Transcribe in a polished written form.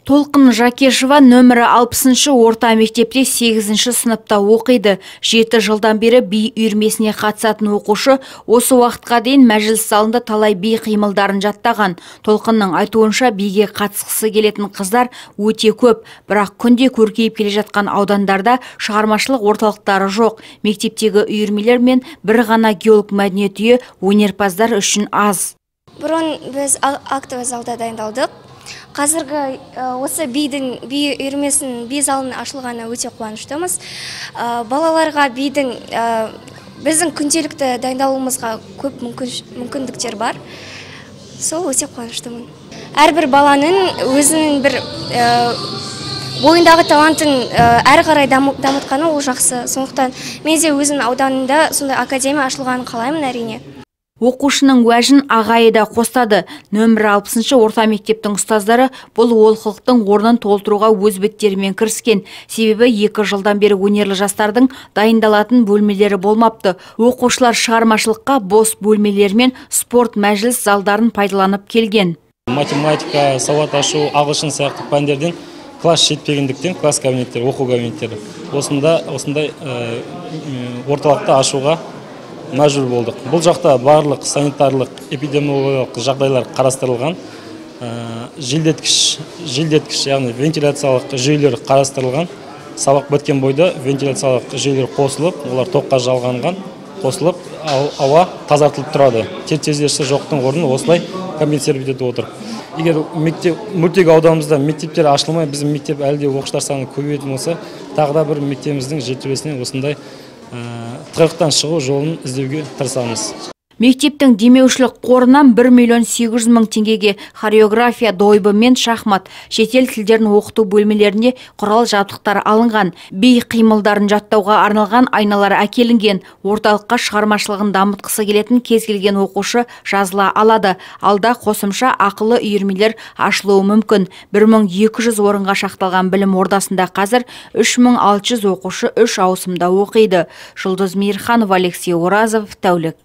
Толқын Жакешева нөмірі 60-шы орта мектепте 8-ші сыныпта оқиды. 7 жылдан бері би үйірмесіне қатысатын оқушы осы уақытқа дейін мәжіліс залында талай би қимылдарын жаттаған. Толқынның айтуынша биге қатысқысы келетін қыздар өте көп, бірақ күнде көркейіп келе жатқан аудандарда шығармашылық орталықтары жоқ. Мектептегі үйірмелер мен бір ғана геолог мәдениет үйі өнерпаздар үшін аз. Бұрын біз актовый залда дайындалдық. Қазіргі осы би үйірмесінің залының ашылғаны өте қуаныштымыз. Балаларға біздің күнделікті дайындалуымызға көп мүмкіндіктер бар. Сол өте қуаныштымын. Әрбір баланың өзінің бір бойындағы талантын әрі қарай дамытқаны ол жақсы. Сондықтан мен де өзінің ауданында сондай академия ашылғанын қалаймын әрине. Оқушының уәжін ағайы да қостады. Нөмірі 60-шы орта мектептің ұстаздары бұл олқылықтың орнын толтыруға өз беттерімен кіріскен. Себебі 2 жылдан бері өнерлі жастардың дайындалатын бөлмелері болмапты. Оқушылар шығармашылыққа бос бөлмелер мен спорт мәжіліс залдарын пайдаланып келген. Математика, сауат ашу, ағылшын сияқты пәндерден класс жетпегендіктен класс кабинеттері, оқу кабинеттері осындай орталықты ашуға мәжбүр болдық. Бұл жақта барлық санитарлық, эпидемиологиялық жағдайлар қарастырылған. Желдеткіш, яғни вентиляциялық жүйелер қарастырылған. Сабақ біткен бойда вентиляциялық жүйелер қосылып, олар тоққа жалғанған, қосылып, ауа тазартылып тұрады. Тез-тезерші жоқтың орнын осылай компенсировать етіп отыр. Егер мөлтек ауданымызда мектептер ашылмай, біздің мектеп әлде оқушылар саны көбейетін болса, тағы да бір мектебіміздің жетілуіне осындай тығырықтан шығу жолын іздеуге тырысамыз. Мектептің демеушілік қорынан 1.800.000 теңгеге хореография, дойбы мен шахмат, шетел тілдерін оқыту бөлмелеріне құрал жабдықтар алынған. Би қимылдарын жаттауға арналған айналар әкелінген. Орталыққа шығармашылығын дамытқысы келетін кез келген оқушы жазыла алады. Алда қосымша ақылы үйірмелер ашылуы мүмкін. 1200 орынға шақталған білім ордасында қазір 3600 оқушы 3 ауысымда оқиды. Жұлдыз Мейірханова, Алексей Оразов, Тәулік.